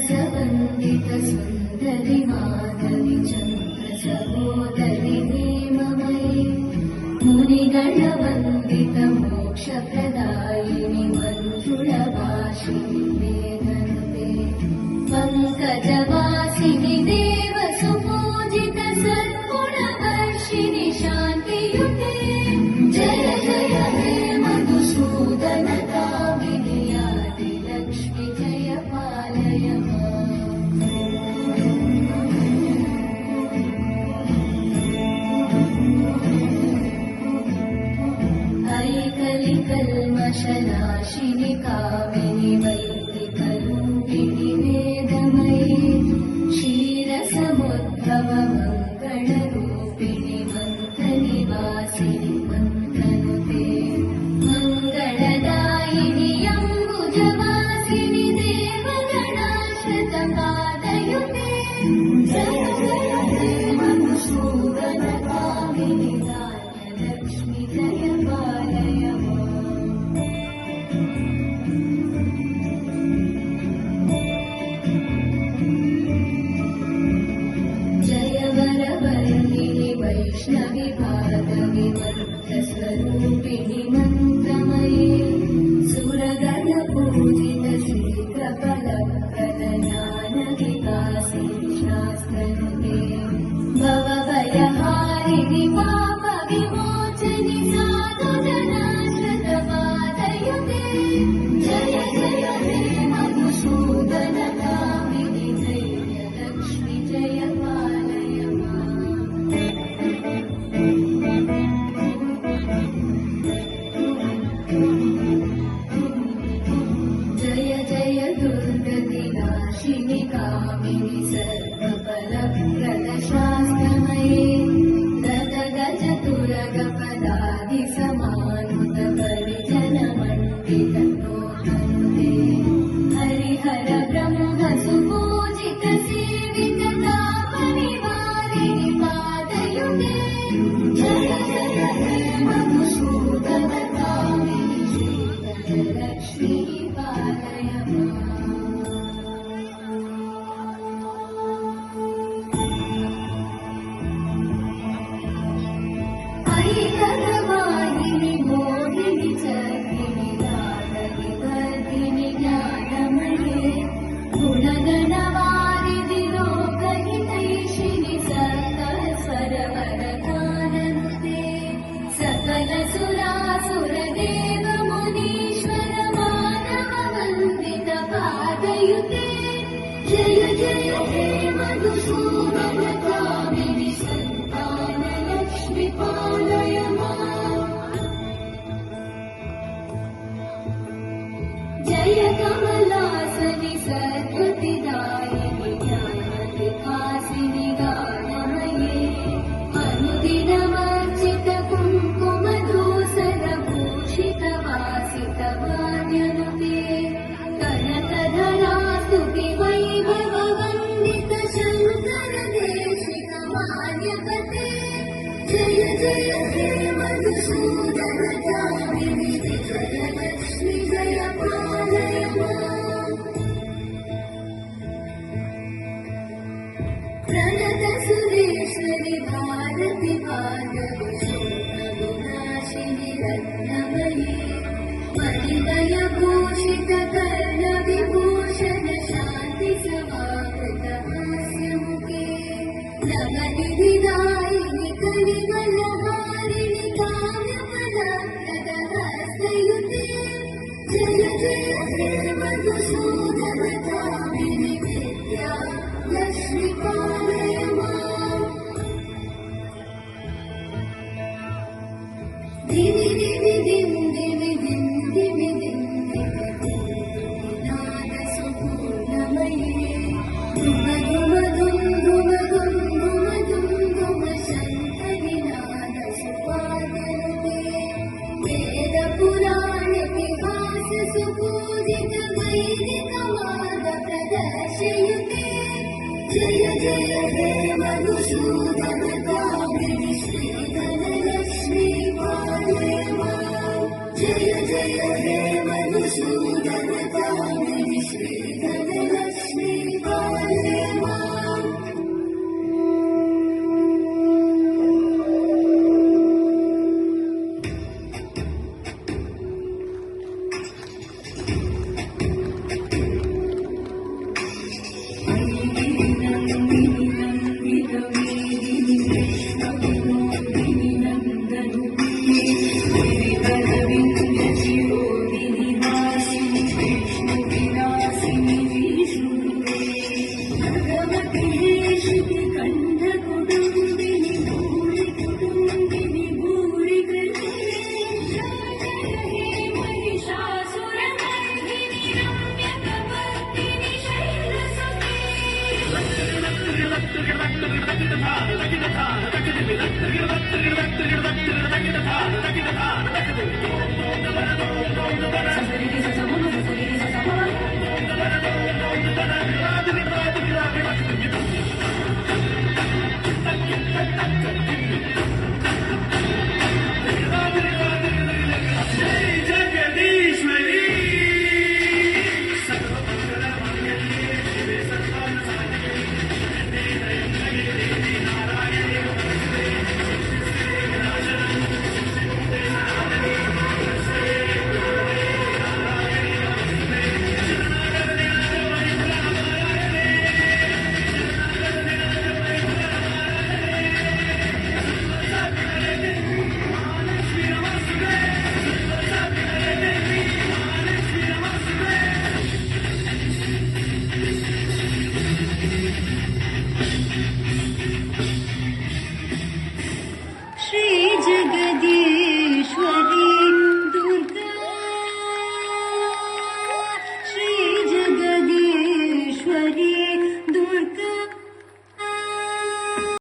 रसवन्दित सुन्दरि माधवि चन्द्र सहोदरि हेममयि मुनिगणवन्दित मोक्षप्रदायिनि मञ्जुळभाषिणि वेदनुते पङ्कजवासिनि देवसुपूजित सद्गुणवर्षिणि शान्तियुते जय जय हे मधुसूदन कामिनि आदिलक्ष्मि जय पालय ऐकलिकल्मषनाशिनि कामिनि वैदिकरूपिणि वेदमयि क्षीरसमुद्भव मङ्गलरूपिणि मन्त्रनिवासिनि मन्त्रनुते मङ्गलदायिनि अम्बुजवासिनि देवगणाश्रितपादयुते जय जय हे मधुसूदन कामिनि धान्यलक्ष्मि जय पालय जय वरवर्णिनि वैष्णवि भागवि मन्त्रस्वरूपिणि मन्त्रमयि सुरगणपूजित श्रीप्रबलप्रद ज्ञानविकासिनि शास्त्रनुते भवभयहारिणि पापविमोचनि साधुजनाश्रितपादयुते जय जय हे मधुसूदन कामिनि धैर्यलक्ष्मि जय पालय जय जय दुर्गतिनाशिनि कामिनि सर्वफलप्रद शास्त्रमयि रथगजतुरगपदादिसमानुत परिजनमण्डित नोतनुते हरिहर ब्रह्म सुपूजित सेवित तापनिवारिणि पादयुते जय जय हे मधुसूदन कामिनि श्रीधनलक्ष्मी पालय ऐकदवाहिनि मोहिनि चर्किणि नादनि वर्धिनि ज्ञानमये गुणगणवारिधि लोकहितैषिणि सकलस्वरवरदाननुते सकलसुरासुरदेव मुनीश्वर मानववन्दित पादयुते जय जय हे मधुसूदन कामिनि सन्तानलक्ष्मि पालय जय कमलासनि सद्गतिदायिनि ज्ञानविकासिनि गानमये अनुदिनमर्चित कुङ्कुमधूसरभूषित वासित वाद्यनुते कनकधरा स्तुति वैभववन्दित शङ्कर देशिक मान्यपते जय जय हे मधुसूदन कामिनि विजयलक्ष्मि जय पालय प्रणत सुरेश्वरि भारति भागवि शोकविनाशिनि रत्नमयि मणिमयभूषित कर्णविभूषण शान्ति समावृत हास्यमुखे नवनिधिदायिनि कलिवलहारिणि काव्यफलप्रद हस्तयुते जय जय हे मधुसूदन कामिनि विद्या लक्ष्मि पालय दिवि दिवि दिं दिवि दिं दिवि दिं दिवि नादसुपूर्णमये धुम धुम धुम धुम धुम धुम धुम धुम शङ्करि नादसुपादनुते वेदपुराणेतिहास सुपूजित वैदिक मार्ग प्रदर्शयुते जय जय हे मधुसूदन कामिनि श्रीधनलक्ष्मी पालय जय जय हे मधुसूदन कामिनि श्रीधनलक्ष्मी దివి